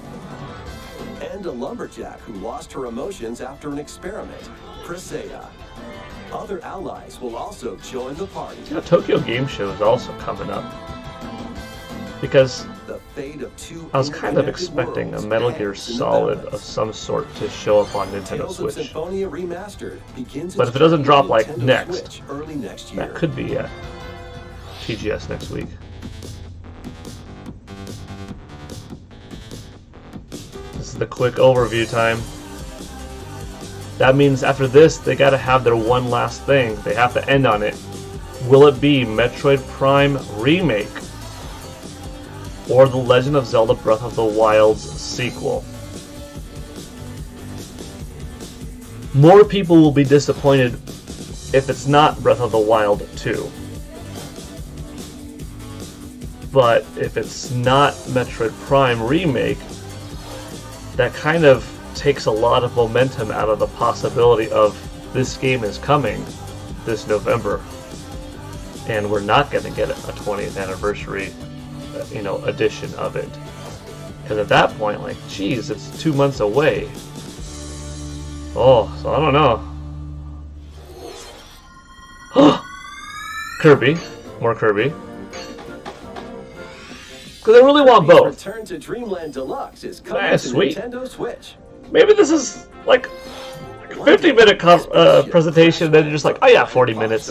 and a lumberjack who lost her emotions after an experiment, Presea. Other allies will also join the party. You know, Tokyo Game Show is also coming up. Because The fate of two I was kind of interconnected expecting a worlds Metal Gear hangs in the Solid balance. of some sort to show up on Nintendo Tales of Switch. Symphonia Remastered begins But its if it doesn't journey drop on like Nintendo next, Switch early next year. That could be at TGS next week. This is the quick overview time. That means after this, they gotta have their one last thing. They have to end on it. Will it be Metroid Prime Remake? Or The Legend of Zelda Breath of the Wild's sequel? More people will be disappointed if it's not Breath of the Wild 2. But if it's not Metroid Prime Remake, that kind of takes a lot of momentum out of the possibility of this game is coming this November, and we're not going to get a 20th anniversary, edition of it. Because at that point, like, geez, it's 2 months away. Oh, so I don't know. Kirby, more Kirby. Because I really want both. Return to Dreamland Deluxe is coming Ah, to sweet. Nintendo Switch. Maybe this is like a 50-minute presentation, then you're just like, oh yeah, 40 minutes.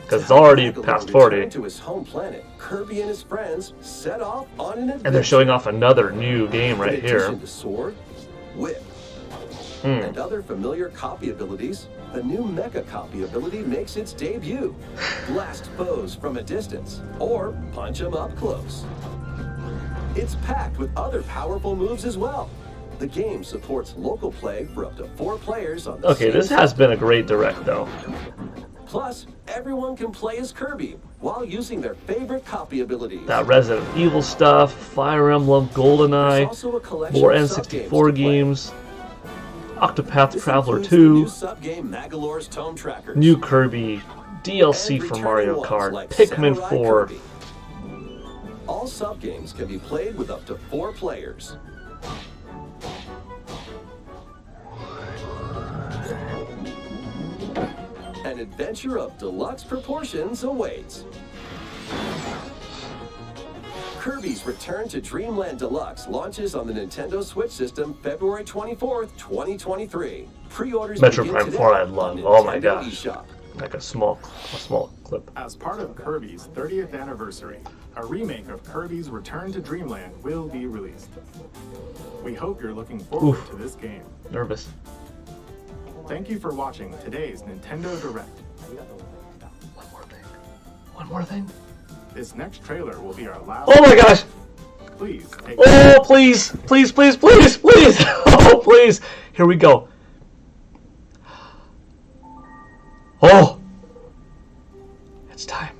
because it's already past 40. To his home planet, Kirby and his friends set off on an adventure. And they're showing off another new game right In addition here. to sword, whip, and other familiar copy abilities, the new Mecha copy ability makes its debut. Blast foes from a distance, or punch them up close. It's packed with other powerful moves as well. The game supports local play for up to 4 players on the Okay, same this has been a great direct though. Plus, everyone can play as Kirby while using their favorite copy abilities. That Resident Evil stuff, Fire Emblem, There's GoldenEye, also a collection more of N64 sub-games to play. games, Octopath This Traveler includes the new 2, sub-game Magolor's Tome Trackers. new Kirby, DLC and for returning Mario ones Kart, like Pikmin Samurai 4. Kirby. All sub-games can be played with up to 4 players. An adventure of deluxe proportions awaits. Kirby's Return to Dreamland Deluxe launches on the Nintendo Switch system February 24th, 2023. Pre-orders Metro begin Prime today 4 I on love. Oh my Nintendo gosh. eShop. Like a small clip. As part of Kirby's 30th anniversary, a remake of Kirby's Return to Dreamland will be released. We hope you're looking forward to this game. Nervous. Thank you for watching today's Nintendo Direct. One more thing. This next trailer will be our last. Oh my gosh! Please take Oh, please! Please, please, please, please! Oh, please! Here we go. Oh! It's time.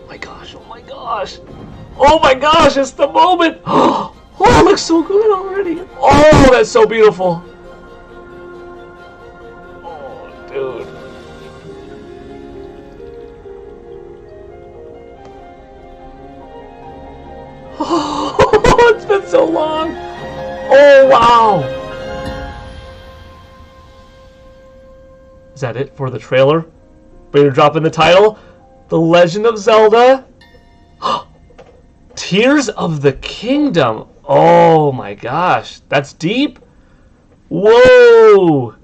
Oh my gosh, oh my gosh! Oh my gosh, it's the moment! Oh, it looks so good already! Oh, that's so beautiful! Oh, dude. Oh, it's been so long! Oh, wow! Is that it for the trailer? We're dropping the title? The Legend of Zelda? Tears of the Kingdom. Oh my gosh. That's deep? Whoa.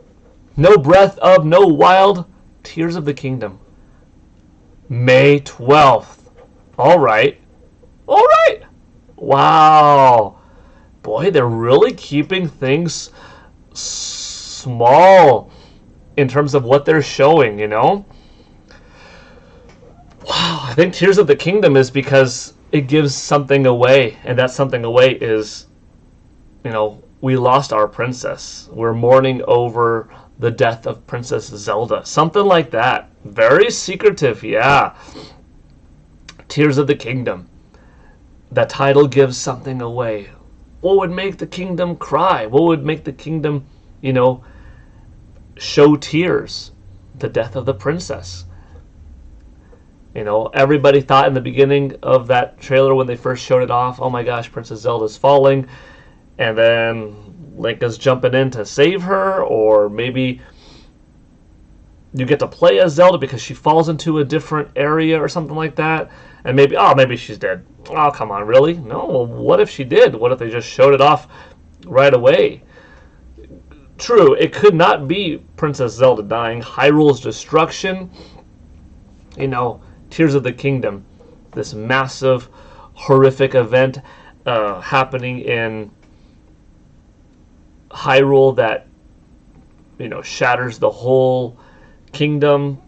No Breath of, no Wild. Tears of the Kingdom. May 12th. Alright. Alright. Wow. Boy, they're really keeping things small in terms of what they're showing, you know? Wow, I think Tears of the Kingdom is because it gives something away, and that something away is, you know, we lost our princess. We're mourning over the death of Princess Zelda. Something like that. Very secretive, yeah. Tears of the Kingdom. That title gives something away. What would make the kingdom cry? What would make the kingdom, you know, show tears? The death of the princess. You know, everybody thought in the beginning of that trailer when they first showed it off, oh my gosh, Princess Zelda's falling, and then Link is jumping in to save her, or maybe you get to play as Zelda because she falls into a different area or something like that, and maybe, oh, maybe she's dead. Oh, come on, really? No, well, what if she did? What if they just showed it off right away? True, it could not be Princess Zelda dying. Hyrule's destruction, you know, Tears of the Kingdom, this massive, horrific event happening in Hyrule that, you know, shatters the whole kingdom,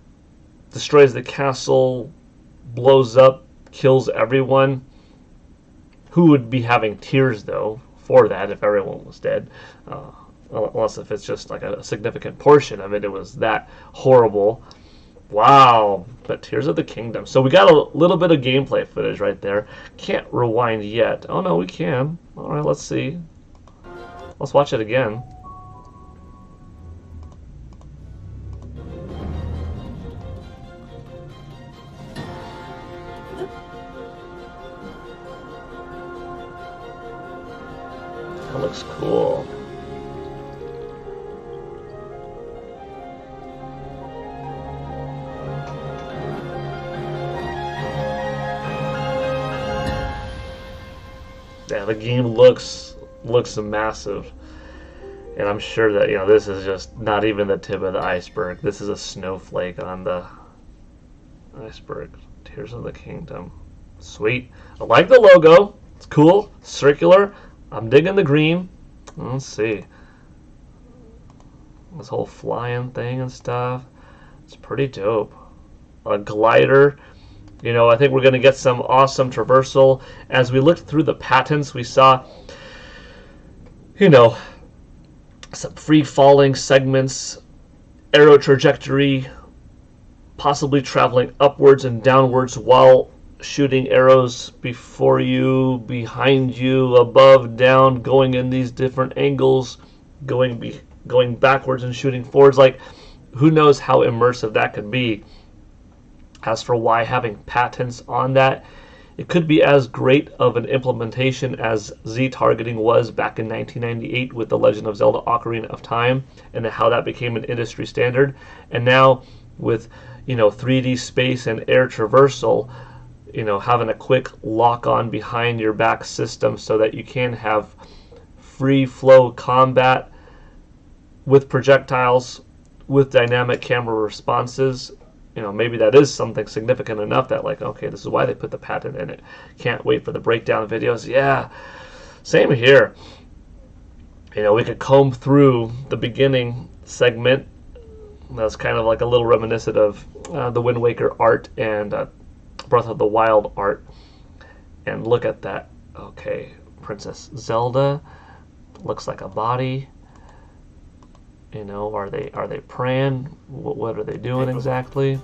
destroys the castle, blows up, kills everyone. Who would be having tears, though, for that if everyone was dead? Unless if it's just like a significant portion of it, it was that horrible. Wow, but Tears of the Kingdom. So we got a little bit of gameplay footage right there. Can't rewind yet. Oh no, we can. All right, let's see. Let's watch it again. That looks cool. Yeah, the game looks massive, and I'm sure that, you know, this is just not even the tip of the iceberg. This is a snowflake on the iceberg. Tears of the Kingdom. Sweet. I like the logo. It's cool. Circular. I'm digging the green. Let's see. This whole flying thing and stuff. It's pretty dope. A glider. You know, I think we're going to get some awesome traversal. As we looked through the patents, we saw, you know, some free-falling segments, arrow trajectory, possibly traveling upwards and downwards while shooting arrows before you, behind you, above, down, going in these different angles, going backwards and shooting forwards. Like, who knows how immersive that could be. As for why having patents on that, it could be as great of an implementation as Z-targeting was back in 1998 with The Legend of Zelda Ocarina of Time, and how that became an industry standard. And now with, you know, 3D space and air traversal, you know, having a quick lock-on behind your back system so that you can have free flow combat with projectiles, with dynamic camera responses. You know, maybe that is something significant enough that, like, okay, this is why they put the patent in it. Can't wait for the breakdown videos. Yeah, same here. You know, we could comb through the beginning segment. That's kind of like a little reminiscent of the Wind Waker art and Breath of the Wild art. And look at that. Okay, Princess Zelda. Looks like a body. You know, are they praying? What are they doing exactly?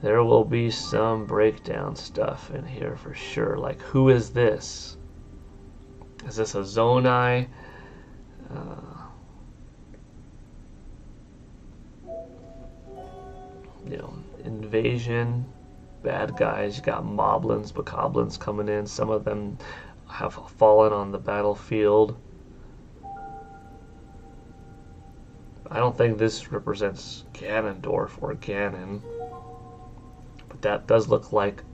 There will be some breakdown stuff in here for sure. Like, who is this? Is this a Zonai? You know, invasion, bad guys. You got moblins, bokoblins coming in. Some of them have fallen on the battlefield. I don't think this represents Ganondorf or Ganon, but that does look like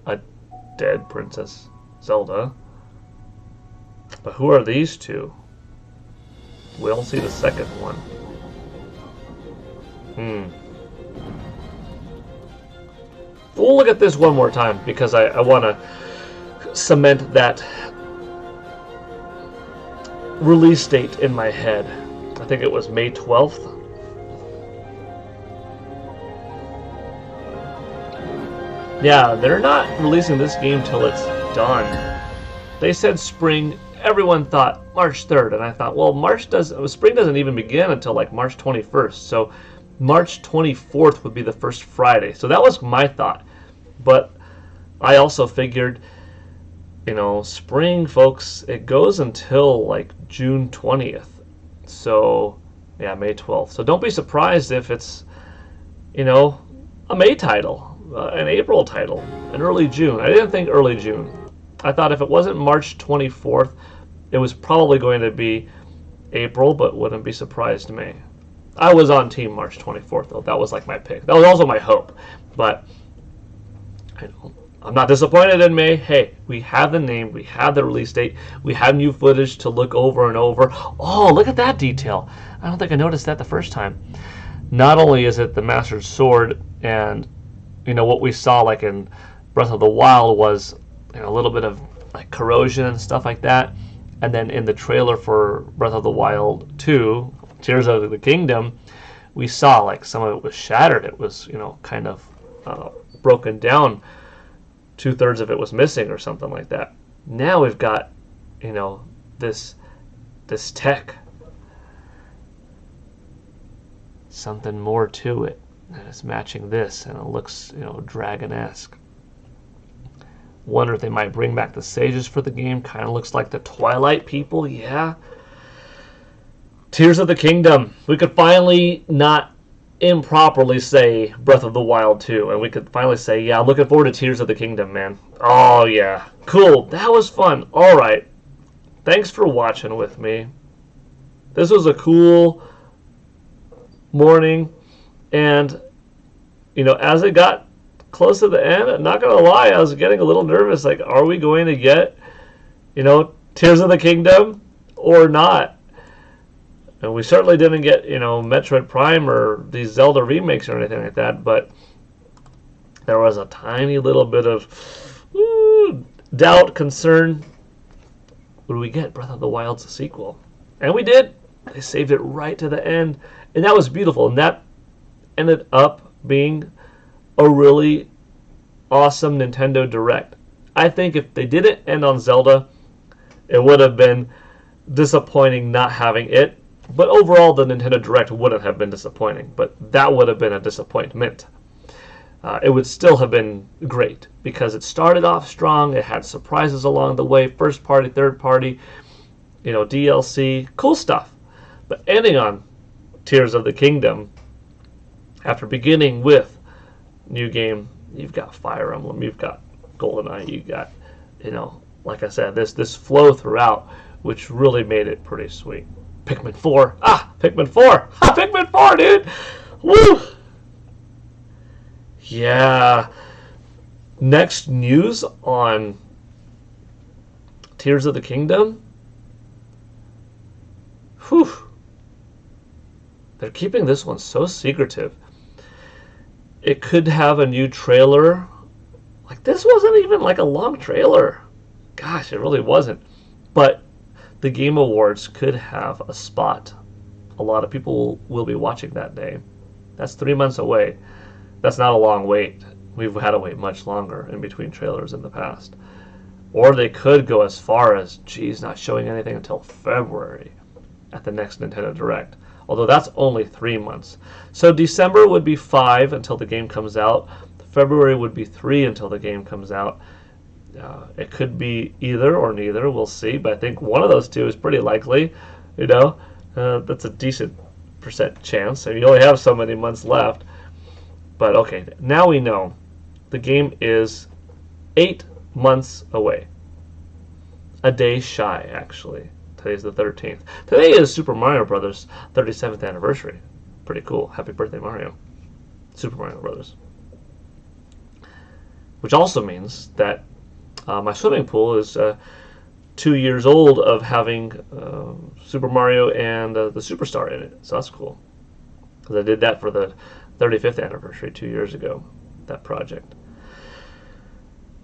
a dead Princess Zelda. But who are these two? We don't see the second one. We'll look at this one more time because I want to cement that release date in my head. I think it was May 12th. Yeah, they're not releasing this game till it's done. They said spring. Everyone thought March 3rd, and I thought, well, spring doesn't even begin until like March 21st. So March 24th would be the first Friday. So that was my thought. But I also figured, you know, spring, folks, it goes until like June 20th. So, yeah, May 12th. So don't be surprised if it's, you know, a May title, an April title, an early June. I didn't think early June. I thought if it wasn't March 24th, it was probably going to be April, but wouldn't be surprised to me. I was on team March 24th, though. That was like my pick. That was also my hope. But, you know, I'm not disappointed in May. Hey, we have the name, we have the release date, we have new footage to look over and over. Oh, look at that detail. I don't think I noticed that the first time. Not only is it the Master Sword, and, you know, what we saw like in Breath of the Wild was, you know, a little bit of like corrosion and stuff like that. And then in the trailer for Breath of the Wild 2, Tears of the Kingdom, we saw like some of it was shattered. It was, you know, kind of broken down. 2/3 of it was missing or something like that. Now we've got, you know, this tech. Something more to it. And it's matching this, and it looks, you know, dragon-esque. Wonder if they might bring back the sages for the game. Kind of looks like the Twilight people, yeah. Tears of the Kingdom. We could finally not improperly say Breath of the Wild 2, and we could finally say, yeah, looking forward to Tears of the Kingdom, man. Oh, yeah. Cool. That was fun. All right. Thanks for watching with me. This was a cool morning, and, you know, as it got close to the end, I'm not going to lie, I was getting a little nervous. Like, are we going to get, you know, Tears of the Kingdom or not? And we certainly didn't get, you know, Metroid Prime or these Zelda remakes or anything like that, but there was a tiny little bit of doubt, concern. Would we get Breath of the Wild's sequel? And we did. They saved it right to the end, and that was beautiful. And that ended up being a really awesome Nintendo Direct. I think if they didn't end on Zelda, it would have been disappointing not having it. But overall, the Nintendo Direct wouldn't have been disappointing. But that would have been a disappointment. It would still have been great because it started off strong. It had surprises along the way. First party, third party, you know, DLC, cool stuff. But ending on Tears of the Kingdom, after beginning with new game, you've got Fire Emblem, you've got GoldenEye, you got, you know, like I said, this flow throughout, which really made it pretty sweet. Pikmin 4. Pikmin 4. Pikmin 4, dude. Woo. Yeah. Next news on Tears of the Kingdom. Whew. They're keeping this one so secretive. It could have a new trailer. Like, this wasn't even like a long trailer. Gosh, it really wasn't. But the Game Awards could have a spot. A lot of people will be watching that day. That's 3 months away. That's not a long wait. We've had to wait much longer in between trailers in the past. Or they could go as far as, geez, not showing anything until February at the next Nintendo Direct. Although that's only 3 months. So December would be 5 until the game comes out. February would be 3 until the game comes out. It could be either or neither. We'll see. But I think one of those two is pretty likely. You know, that's a decent % chance. And you only have so many months left. But okay, now we know the game is 8 months away. A day shy, actually. Today's the 13th. Today is Super Mario Brothers' 37th anniversary. Pretty cool. Happy birthday, Mario. Super Mario Brothers. Which also means that my swimming pool is 2 years old of having Super Mario and the Superstar in it. So that's cool. Because I did that for the 35th anniversary 2 years ago, that project.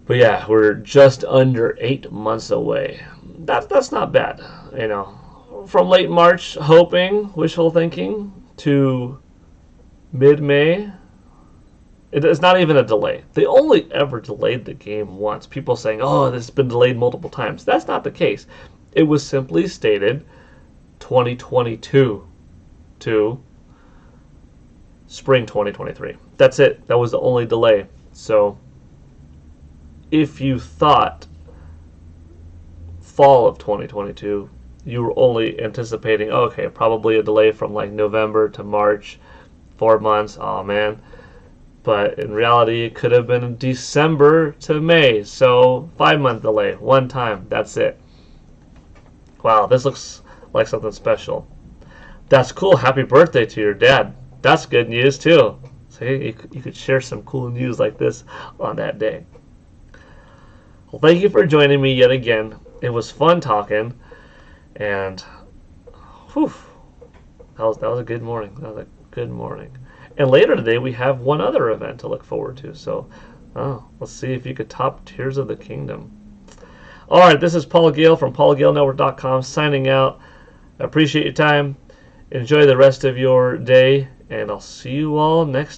But yeah, we're just under 8 months away. That's not bad, you know. From late March, hoping, wishful thinking, to mid-May. It's not even a delay. They only ever delayed the game once. People saying, oh, this has been delayed multiple times. That's not the case. It was simply stated 2022 to spring 2023. That's it. That was the only delay. So if you thought fall of 2022, you were only anticipating, okay, probably a delay from like November to March, 4 months. Oh man. But in reality, it could have been December to May. So 5-month delay, one time. That's it. Wow, this looks like something special. That's cool. Happy birthday to your dad. That's good news too. See, you could share some cool news like this on that day. Well, thank you for joining me yet again. It was fun talking, and whew, that was a good morning. That was a good morning. And later today we have one other event to look forward to. So, let's see if you could top Tears of the Kingdom. All right, this is Paul Gale from PaulGaleNetwork.com signing out. I appreciate your time. Enjoy the rest of your day, and I'll see you all next